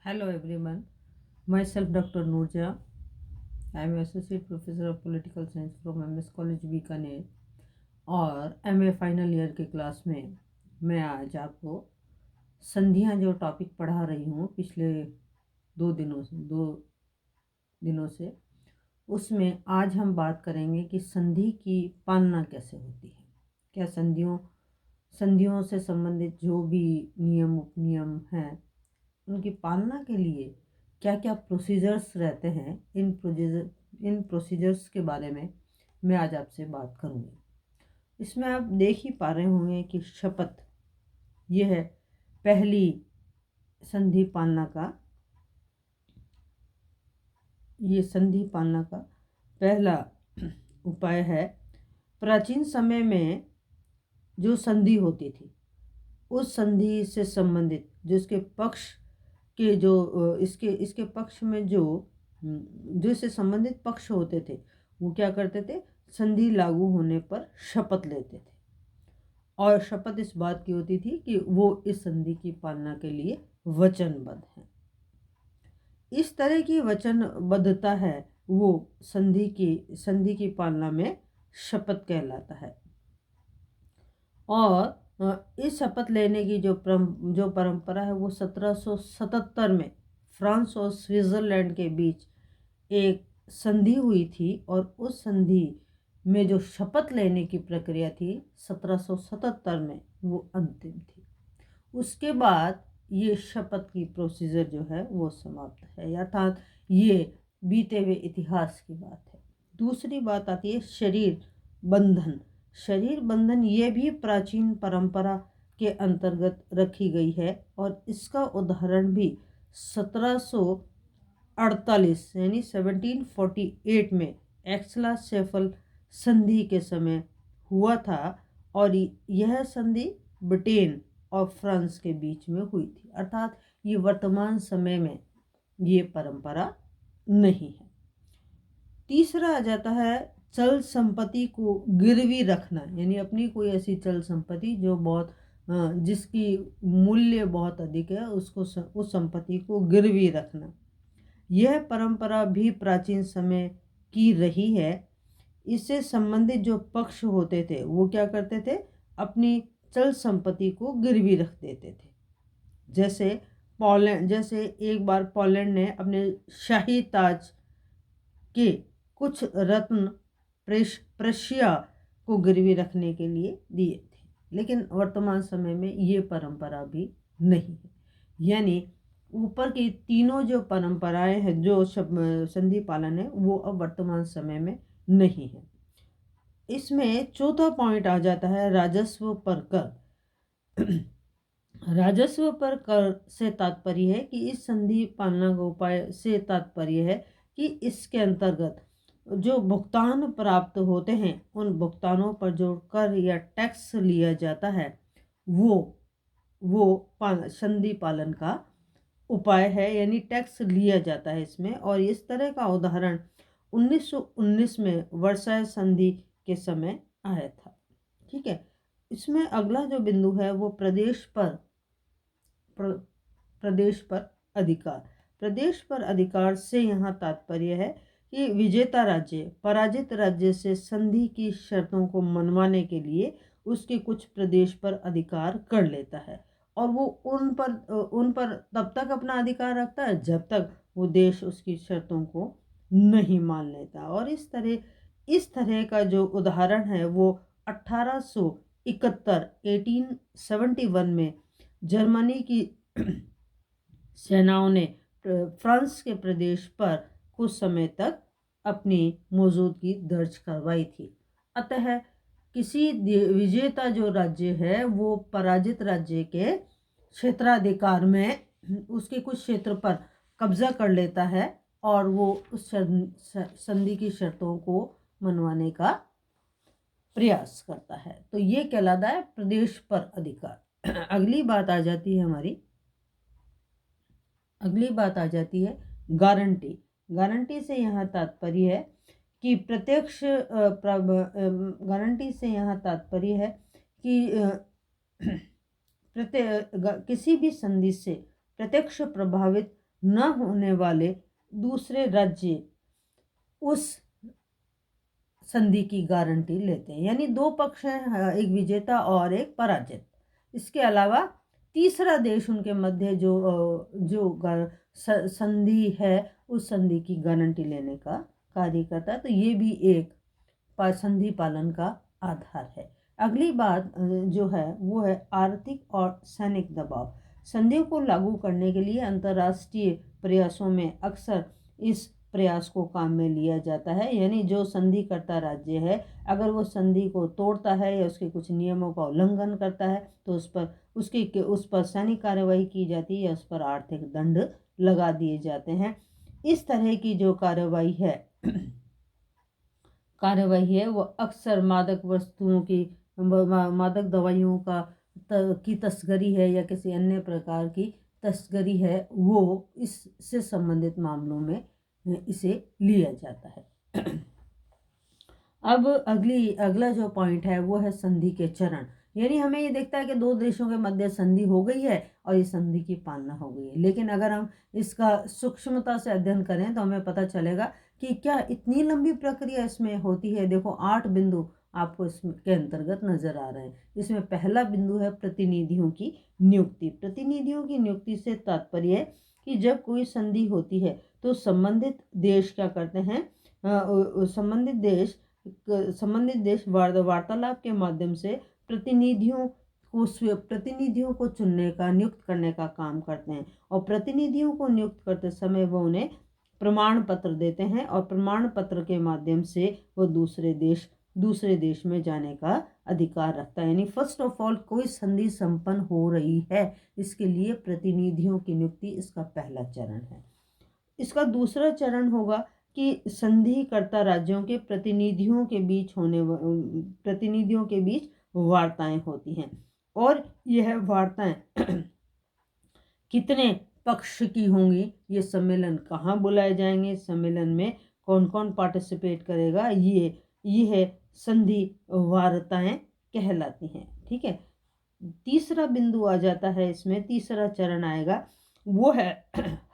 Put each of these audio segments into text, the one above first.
Hello everyone, myself Dr. Noorja. I am Associate Professor of Political Science from MS College Bikaner और MA final year के class में मैं आज आपको संधियां जो टॉपिक पढ़ा रही हूँ पिछले 2 दिनों से उसमें आज हम बात करेंगे कि संधि की पालना कैसे होती है। क्या संधियों से संबंधित जो भी नियम उपनियम हैं उनकी पालना के लिए क्या क्या प्रोसीजर्स रहते हैं, इन प्रोसीजर्स के बारे में मैं आज आपसे बात करूँगी। इसमें आप देख ही पा रहे होंगे कि शपथ ये है पहली संधि पालना का पहला उपाय है। प्राचीन समय में जो संधि होती थी उस संधि से संबंधित जो इसके पक्ष के जो इसके पक्ष में जो इससे संबंधित पक्ष होते थे वो क्या करते थे, संधि लागू होने पर शपथ लेते थे और शपथ इस बात की होती थी कि वो इस संधि की पालना के लिए वचनबद्ध हैं। इस तरह की वचनबद्धता है वो संधि की पालना में शपथ कहलाता है। और इस शपथ लेने की जो परंपरा है वो 1777 में फ्रांस और स्विट्ज़रलैंड के बीच एक संधि हुई थी और उस संधि में जो शपथ लेने की प्रक्रिया थी 1777 में वो अंतिम थी। उसके बाद ये शपथ की प्रोसीजर जो है वो समाप्त है, अर्थात ये बीते हुए इतिहास की बात है। दूसरी बात आती है शरीर बंधन ये भी प्राचीन परंपरा के अंतर्गत रखी गई है और इसका उदाहरण भी 1748 यानी 1748 में एक्सला-सेफल संधि के समय हुआ था और यह संधि ब्रिटेन और फ्रांस के बीच में हुई थी, अर्थात ये वर्तमान समय में ये परंपरा नहीं है। तीसरा आ जाता है चल संपत्ति को गिरवी रखना, यानी अपनी कोई ऐसी चल संपत्ति जो बहुत जिसकी मूल्य बहुत अधिक है उसको उस संपत्ति को गिरवी रखना। यह परंपरा भी प्राचीन समय की रही है। इससे संबंधित जो पक्ष होते थे वो क्या करते थे, अपनी चल संपत्ति को गिरवी रख देते थे। जैसे एक बार पोलैंड ने अपने शाही ताज के कुछ रत्न प्रेशिया को गिरवी रखने के लिए दिए थे, लेकिन वर्तमान समय में ये परंपरा भी नहीं है। यानी ऊपर की तीनों जो परंपराएं हैं जो संधि पालन है वो अब वर्तमान समय में नहीं है। इसमें चौथा पॉइंट आ जाता है राजस्व पर कर। राजस्व पर कर से तात्पर्य है कि इस संधि पालना का उपाय से तात्पर्य है कि इसके अंतर्गत जो भुगतान प्राप्त होते हैं उन भुगतानों पर जो कर या टैक्स लिया जाता है वो संधि पालन का उपाय है, यानी टैक्स लिया जाता है इसमें। और इस तरह का उदाहरण 1919 में वर्साय संधि के समय आया था। ठीक है, इसमें अगला जो बिंदु है वो प्रदेश पर अधिकार से यहाँ तात्पर्य है कि विजेता राज्य पराजित राज्य से संधि की शर्तों को मनवाने के लिए उसके कुछ प्रदेश पर अधिकार कर लेता है और वो उन पर तब तक अपना अधिकार रखता है जब तक वो देश उसकी शर्तों को नहीं मान लेता। और इस तरह का जो उदाहरण है वो 1871 में जर्मनी की सेनाओं ने फ्रांस के प्रदेश पर कुछ समय तक अपनी मौजूदगी दर्ज करवाई थी। अतः किसी विजेता जो राज्य है वो पराजित राज्य के क्षेत्राधिकार में उसके कुछ क्षेत्र पर कब्जा कर लेता है और वो उस संधि की शर्तों को मनवाने का प्रयास करता है। तो ये कहलाता है प्रदेश पर अधिकार। अगली बात आ जाती है गारंटी से यहाँ तात्पर्य है कि किसी भी संधि से प्रत्यक्ष प्रभावित न होने वाले दूसरे राज्य उस संधि की गारंटी लेते हैं। यानी दो पक्ष हैं, एक विजेता और एक पराजित। इसके अलावा तीसरा देश उनके मध्य जो संधि है उस संधि की गारंटी लेने का कार्य करता है। तो ये भी एक संधि पालन का आधार है। अगली बात जो है वो है आर्थिक और सैनिक दबाव। संधि को लागू करने के लिए अंतर्राष्ट्रीय प्रयासों में अक्सर इस प्रयास को काम में लिया जाता है। यानी जो संधि करता राज्य है, अगर वो संधि को तोड़ता है या उसके कुछ नियमों का उल्लंघन करता है तो उस पर सैनिक कार्यवाही की जाती है या उस पर आर्थिक दंड लगा दिए जाते हैं। इस तरह की जो कार्यवाही है वो अक्सर मादक वस्तुओं की मादक दवाइयों की तस्करी है या किसी अन्य प्रकार की तस्करी है, वो इससे संबंधित मामलों में इसे लिया जाता है। अब अगला जो पॉइंट है वो है संधि के चरण। यानी हमें ये देखता है कि दो देशों के मध्य संधि हो गई है और ये संधि की पालना हो गई है, लेकिन अगर हम इसका सूक्ष्मता से अध्ययन करें तो हमें पता चलेगा कि क्या इतनी लंबी प्रक्रिया इसमें होती है। देखो 8 बिंदु आपको इसके अंतर्गत नजर आ रहे हैं। इसमें पहला बिंदु है प्रतिनिधियों की नियुक्ति। प्रतिनिधियों की नियुक्ति से तात्पर्य है कि जब कोई संधि होती है तो संबंधित देश क्या करते हैं, संबंधित देश वार्तालाप के माध्यम से प्रतिनिधियों को चुनने का, नियुक्त करने का काम करते हैं। और प्रतिनिधियों को नियुक्त करते समय वो उन्हें प्रमाण पत्र देते हैं और प्रमाण पत्र के माध्यम से वो दूसरे देश में जाने का अधिकार रखता है। यानी फर्स्ट ऑफ ऑल कोई संधि संपन्न हो रही है, इसके लिए प्रतिनिधियों की नियुक्ति इसका पहला चरण है। इसका दूसरा चरण होगा कि संधिकर्ता राज्यों के प्रतिनिधियों के बीच वार्ताएं होती हैं। और यह वार्ताएं कितने पक्ष की होंगी, ये सम्मेलन कहाँ बुलाए जाएंगे, सम्मेलन में कौन कौन पार्टिसिपेट करेगा, ये संधि वार्ताएं कहलाती हैं। ठीक है। तीसरा बिंदु आ जाता है, इसमें तीसरा चरण आएगा, वो है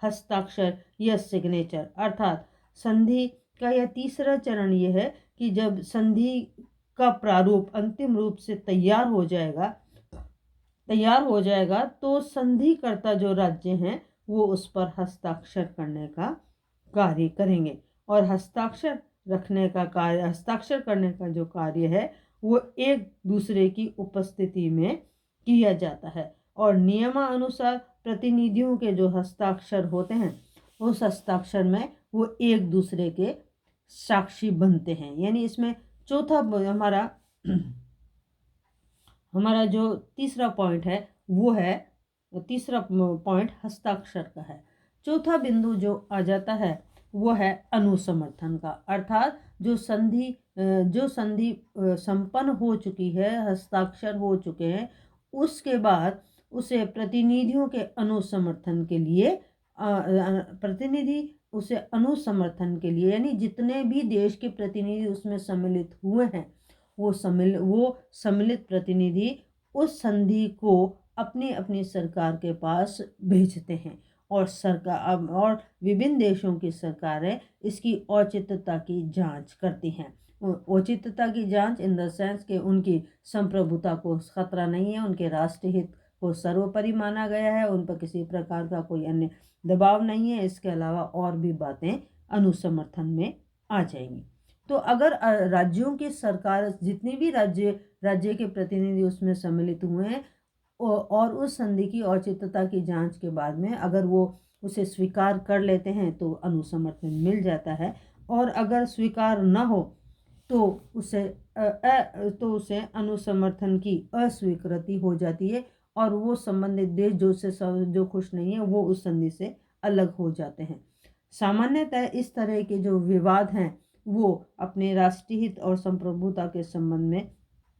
हस्ताक्षर या सिग्नेचर। अर्थात संधि का यह तीसरा चरण ये है कि जब संधि का प्रारूप अंतिम रूप से तैयार हो जाएगा तो संधिकर्ता जो राज्य हैं वो उस पर हस्ताक्षर करने का कार्य करेंगे। और हस्ताक्षर करने का जो कार्य है वो एक दूसरे की उपस्थिति में किया जाता है। और नियमानुसार प्रतिनिधियों के जो हस्ताक्षर होते हैं उस हस्ताक्षर में वो एक दूसरे के साक्षी बनते हैं। यानी इसमें चौथा हमारा जो तीसरा पॉइंट है वो है, तीसरा पॉइंट हस्ताक्षर का है। चौथा बिंदु जो आ जाता है वो है अनुसमर्थन का। अर्थात जो संधि संपन्न हो चुकी है, हस्ताक्षर हो चुके हैं, उसके बाद उसे प्रतिनिधियों के अनुसमर्थन के लिए यानी जितने भी देश के प्रतिनिधि उसमें सम्मिलित हुए हैं वो सम्मिलित प्रतिनिधि उस संधि को अपनी अपनी सरकार के पास भेजते हैं। और विभिन्न देशों की सरकारें इसकी औचित्यता की जांच करती हैं। औचित्यता की जांच इन द सेंस कि उनकी संप्रभुता को खतरा नहीं है, उनके राष्ट्रहित को सर्वोपरि माना गया है, उन पर किसी प्रकार का कोई अन्य दबाव नहीं है। इसके अलावा और भी बातें अनुसमर्थन में आ जाएंगी। तो अगर राज्यों की सरकार, जितने भी राज्य के प्रतिनिधि उसमें सम्मिलित हुए हैं और उस संधि की औचित्यता की जांच के बाद में अगर वो उसे स्वीकार कर लेते हैं तो अनुसमर्थन मिल जाता है। और अगर स्वीकार न हो तो उसे अनुसमर्थन की अस्वीकृति हो जाती है और वो संबंधित देश जो खुश नहीं है वो उस संधि से अलग हो जाते हैं। सामान्यतः इस तरह के जो विवाद हैं वो अपने राष्ट्रीय हित और संप्रभुता के संबंध में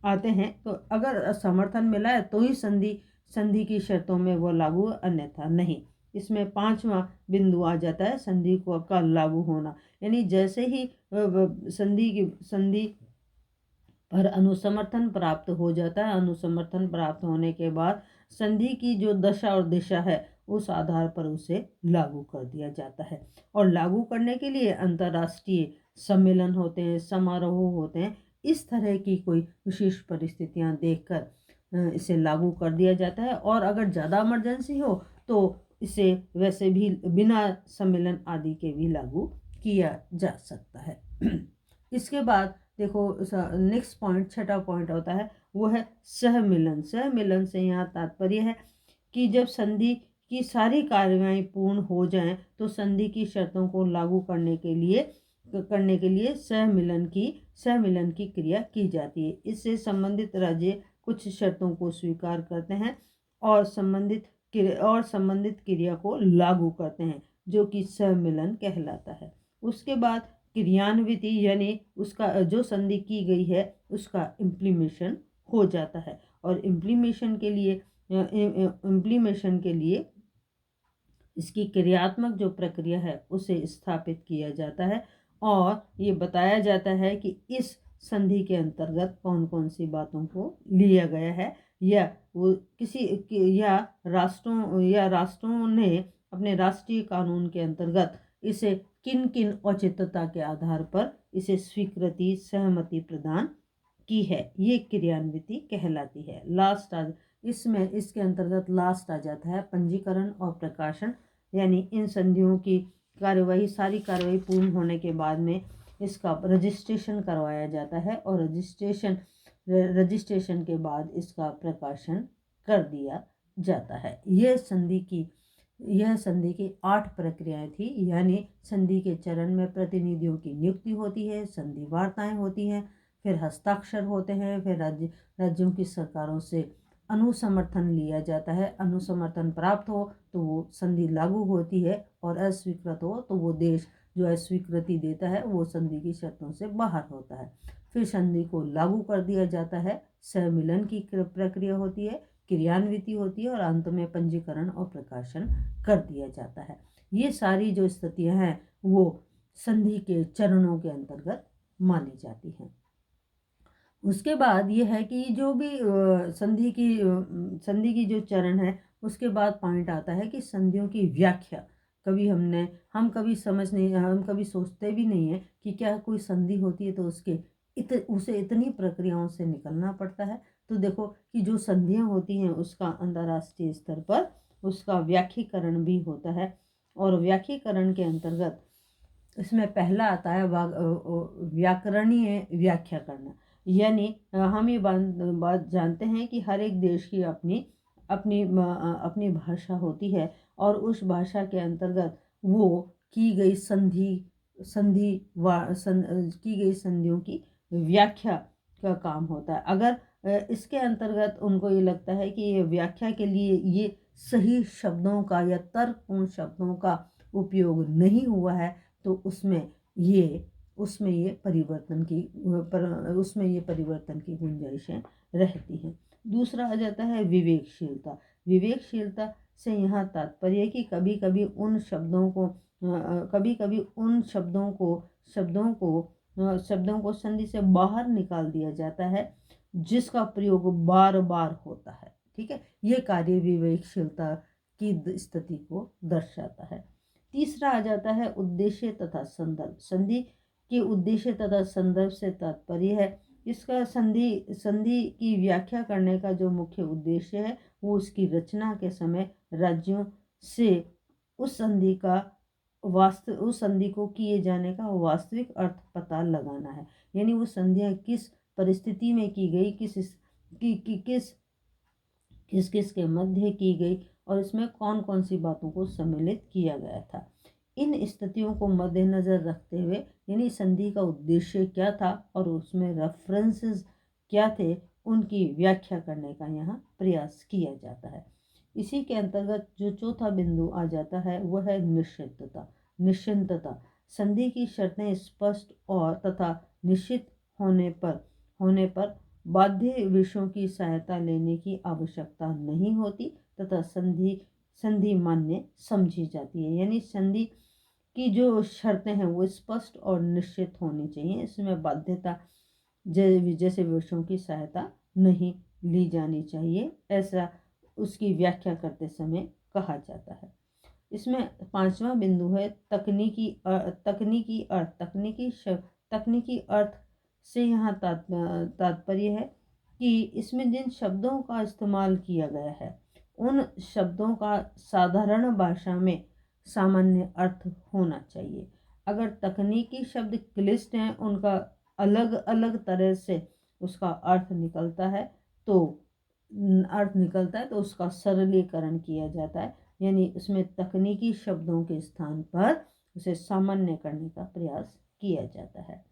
आते हैं। तो अगर समर्थन मिला है तो ही संधि की शर्तों में वो लागू, अन्यथा नहीं। इसमें पांचवा बिंदु आ जाता है संधि का लागू होना। यानी जैसे ही संधि पर अनुसमर्थन प्राप्त हो जाता है, अनुसमर्थन प्राप्त होने के बाद संधि की जो दशा और दिशा है उस आधार पर उसे लागू कर दिया जाता है। और लागू करने के लिए अंतर्राष्ट्रीय सम्मेलन होते हैं, समारोह होते हैं। इस तरह की कोई विशेष परिस्थितियां देखकर इसे लागू कर दिया जाता है। और अगर ज़्यादा इमरजेंसी हो तो इसे वैसे भी बिना सम्मेलन आदि के भी लागू किया जा सकता है। इसके बाद देखो नेक्स्ट पॉइंट, छठा पॉइंट होता है वो है सहमिलन। सहमिलन से यहाँ तात्पर्य है कि जब संधि की सारी कार्यवाही पूर्ण हो जाएं तो संधि की शर्तों को लागू करने के लिए सहमिलन की क्रिया की जाती है। इससे संबंधित राज्य कुछ शर्तों को स्वीकार करते हैं और संबंधित क्रिया को लागू करते हैं, जो कि सहमिलन कहलाता है। उसके बाद क्रियान्विति यानी उसका जो संधि की गई है उसका इम्प्लीमेशन हो जाता है। और इम्प्लीमेशन के लिए इसकी क्रियात्मक जो प्रक्रिया है उसे स्थापित किया जाता है और ये बताया जाता है कि इस संधि के अंतर्गत कौन कौन सी बातों को लिया गया है, या वो राष्ट्रों ने अपने राष्ट्रीय कानून के अंतर्गत इसे किन किन औचित्यता के आधार पर इसे स्वीकृति सहमति प्रदान की है, ये क्रियान्विति कहलाती है। इसके अंतर्गत लास्ट आ जाता है पंजीकरण और प्रकाशन। यानी इन संधियों की सारी कार्यवाही पूर्ण होने के बाद में इसका रजिस्ट्रेशन करवाया जाता है और रजिस्ट्रेशन के बाद इसका प्रकाशन कर दिया जाता है। यह संधि की 8 प्रक्रियाएं थी। यानी संधि के चरण में प्रतिनिधियों की नियुक्ति होती है, संधि वार्ताएं होती हैं, फिर हस्ताक्षर होते हैं, फिर राज्यों की सरकारों से अनुसमर्थन लिया जाता है। अनुसमर्थन प्राप्त हो तो वो संधि लागू होती है और अस्वीकृत हो तो वो देश जो अस्वीकृति देता है वो संधि की शर्तों से बाहर होता है। फिर संधि को लागू कर दिया जाता है, सहमिलन की प्रक्रिया होती है, क्रियान्विति होती है और अंत में पंजीकरण और प्रकाशन कर दिया जाता है। ये सारी जो स्थितियां हैं वो संधि के चरणों के अंतर्गत मानी जाती हैं। उसके बाद ये है कि जो भी संधि की जो चरण है उसके बाद पॉइंट आता है कि संधियों की व्याख्या। हम कभी सोचते भी नहीं है कि क्या कोई संधि होती है तो उसे इतनी प्रक्रियाओं से निकलना पड़ता है। तो देखो कि जो संधियां होती हैं उसका अंतर्राष्ट्रीय स्तर पर उसका व्याख्यीकरण भी होता है और व्याख्यीकरण के अंतर्गत इसमें पहला आता है व्याकरणीय व्याख्या करना। यानी हम ये बात जानते हैं कि हर एक देश की अपनी भाषा होती है और उस भाषा के अंतर्गत वो की गई संधियों की व्याख्या का काम होता है। अगर इसके अंतर्गत उनको ये लगता है कि ये व्याख्या के लिए ये सही शब्दों का या तर्कपूर्ण शब्दों का उपयोग नहीं हुआ है तो उसमें ये परिवर्तन की गुंजाइशें रहती हैं। दूसरा आ जाता है विवेकशीलता। विवेकशीलता से यहाँ तात्पर्य है कि कभी कभी उन शब्दों को संधि से बाहर निकाल दिया जाता है जिसका प्रयोग बार बार होता है। ठीक है, ये कार्य विवेकशीलता की स्थिति को दर्शाता है। तीसरा आ जाता है उद्देश्य तथा संदर्भ। संधि के उद्देश्य तथा संदर्भ से तात्पर्य है इसका संधि की व्याख्या करने का जो मुख्य उद्देश्य है वो उसकी रचना के समय राज्यों से उस संधि को किए जाने का वास्तविक अर्थ पता लगाना है। यानी वो संधियां किस परिस्थिति में की गई, किस के मध्य की गई और इसमें कौन कौन सी बातों को सम्मिलित किया गया था। इन स्थितियों को मद्देनजर रखते हुए यानी संधि का उद्देश्य क्या था और उसमें रेफरेंसेस क्या थे उनकी व्याख्या करने का यहाँ प्रयास किया जाता है। इसी के अंतर्गत जो चौथा बिंदु आ जाता है वह है निश्चितता। संधि की शर्तें स्पष्ट और तथा निश्चित होने पर बाध्य विषयों की सहायता लेने की आवश्यकता नहीं होती तथा संधि मान्य समझी जाती है। यानी संधि की जो शर्तें हैं वो स्पष्ट और निश्चित होनी चाहिए। इसमें बाध्यता जैसे विषयों की सहायता नहीं ली जानी चाहिए, ऐसा उसकी व्याख्या करते समय कहा जाता है। इसमें पांचवा बिंदु है तकनीकी अर्थ से यहाँ तात्पर्य है कि इसमें जिन शब्दों का इस्तेमाल किया गया है उन शब्दों का साधारण भाषा में सामान्य अर्थ होना चाहिए। अगर तकनीकी शब्द क्लिष्ट हैं, उनका अलग अलग तरह से उसका अर्थ निकलता है तो उसका सरलीकरण किया जाता है, यानी उसमें तकनीकी शब्दों के स्थान पर उसे सामान्य करने का प्रयास किया जाता है।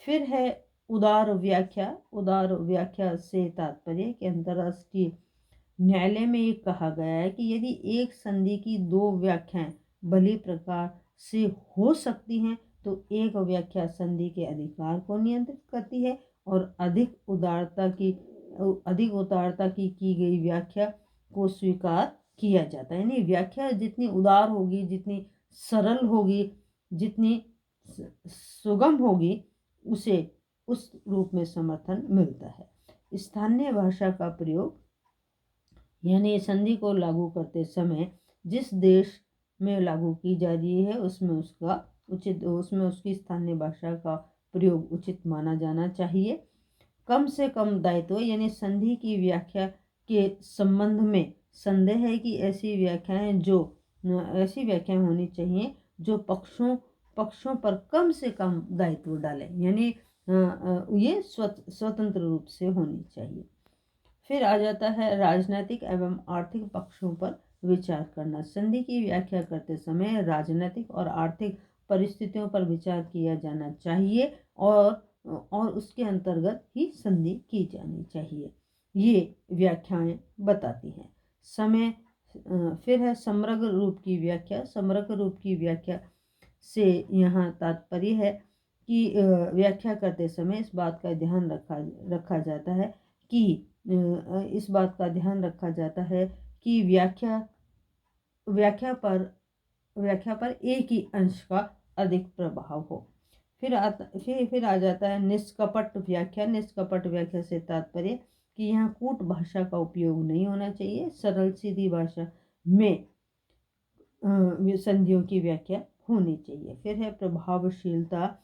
फिर है उदार व्याख्या। उदार व्याख्या से तात्पर्य कि अंतर्राष्ट्रीय न्यायालय में ये कहा गया है कि यदि एक संधि की दो व्याख्याएं भली प्रकार से हो सकती हैं तो एक व्याख्या संधि के अधिकार को नियंत्रित करती है और अधिक उदारता की गई व्याख्या को स्वीकार किया जाता है। यानी व्याख्या जितनी उदार होगी, जितनी सरल होगी, जितनी सुगम होगी, उसे उस रूप में समर्थन मिलता है। स्थानीय भाषा का प्रयोग यानी संधि को लागू करते समय जिस देश में लागू की जा रही है उसमें उसकी स्थानीय भाषा का प्रयोग उचित माना जाना चाहिए। कम से कम दायित्व यानी संधि की व्याख्या के संबंध में संदेह है कि ऐसी व्याख्याएं होनी चाहिए जो पक्षों पर कम से कम दायित्व डालें, यानी ये स्वतंत्र रूप से होनी चाहिए। फिर आ जाता है राजनीतिक एवं आर्थिक पक्षों पर विचार करना। संधि की व्याख्या करते समय राजनीतिक और आर्थिक परिस्थितियों पर विचार किया जाना चाहिए और उसके अंतर्गत ही संधि की जानी चाहिए, ये व्याख्याएं बताती हैं। फिर है समग्र रूप की व्याख्या। समग्र रूप की व्याख्या से यहाँ तात्पर्य है कि व्याख्या करते समय इस बात का ध्यान रखा जाता है कि व्याख्या पर एक ही अंश का अधिक प्रभाव हो। फिर आ जाता है निष्कपट व्याख्या। निष्कपट व्याख्या से तात्पर्य कि यहाँ कूट भाषा का उपयोग नहीं होना चाहिए, सरल सीधी भाषा में संधियों की व्याख्या होनी चाहिए। फिर है प्रभावशीलता।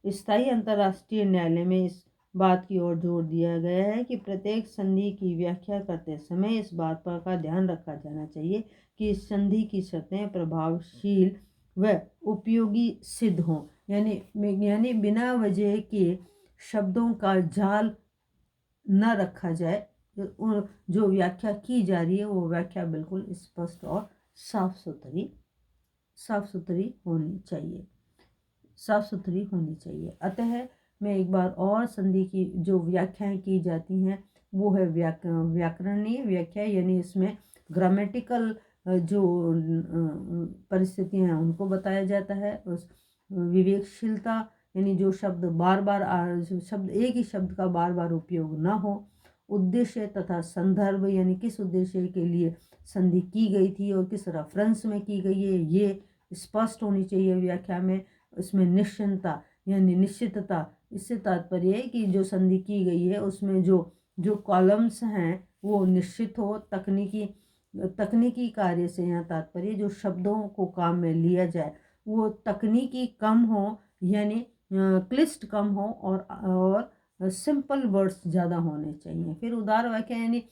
स्थायी अंतर्राष्ट्रीय न्यायालय में इस बात की ओर जोर दिया गया है कि प्रत्येक संधि की व्याख्या करते समय इस बात पर का ध्यान रखा जाना चाहिए कि संधि की शर्तें प्रभावशील व उपयोगी सिद्ध हों, यानी बिना वजह के शब्दों का जाल न रखा जाए। जो व्याख्या की जा रही है वो व्याख्या बिल्कुल स्पष्ट और साफ सुथरी होनी चाहिए। अतः मैं एक बार और संधि की जो व्याख्याएं की जाती हैं वो है व्याकरणीय व्याख्या, यानी इसमें ग्रामेटिकल जो परिस्थितियां हैं उनको बताया जाता है। उस विवेकशीलता यानी जो शब्द एक ही शब्द का बार बार उपयोग ना हो। उद्देश्य तथा संदर्भ यानी किस उद्देश्य के लिए संधि की गई थी और किस रेफरेंस में की गई है ये स्पष्ट होनी चाहिए व्याख्या में। इसमें निश्चितता, इससे तात्पर्य है कि जो संधि की गई है उसमें जो कॉलम्स हैं वो निश्चित हो। तकनीकी कार्य से यहाँ तात्पर्य जो शब्दों को काम में लिया जाए वो तकनीकी कम हो, यानी क्लिष्ट कम हो और सिंपल वर्ड्स ज़्यादा होने चाहिए। फिर उदार वाक्य यानी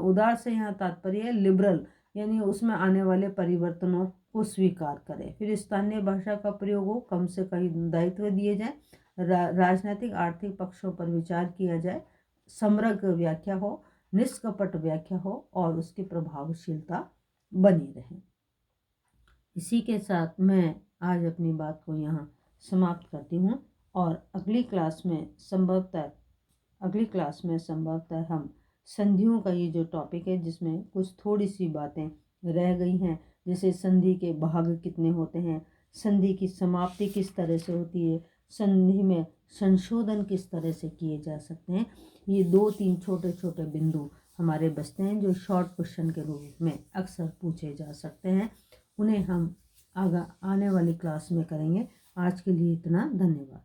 उदार से यहाँ तात्पर्य है लिबरल, यानी उसमें आने वाले परिवर्तनों को स्वीकार करें। फिर स्थानीय भाषा का प्रयोग हो, कम से कम दायित्व दिए जाए, राजनीतिक आर्थिक पक्षों पर विचार किया जाए, समग्र व्याख्या हो, निष्कपट व्याख्या हो और उसकी प्रभावशीलता बनी रहे। इसी के साथ मैं आज अपनी बात को यहाँ समाप्त करती हूँ और अगली क्लास में संभवतः हम संधियों का ये जो टॉपिक है जिसमें कुछ थोड़ी सी बातें रह गई हैं, जैसे संधि के भाग कितने होते हैं, संधि की समाप्ति किस तरह से होती है, संधि में संशोधन किस तरह से किए जा सकते हैं, ये 2-3 छोटे छोटे बिंदु हमारे बचते हैं जो शॉर्ट क्वेश्चन के रूप में अक्सर पूछे जा सकते हैं। उन्हें हम आने वाली क्लास में करेंगे। आज के लिए इतना, धन्यवाद।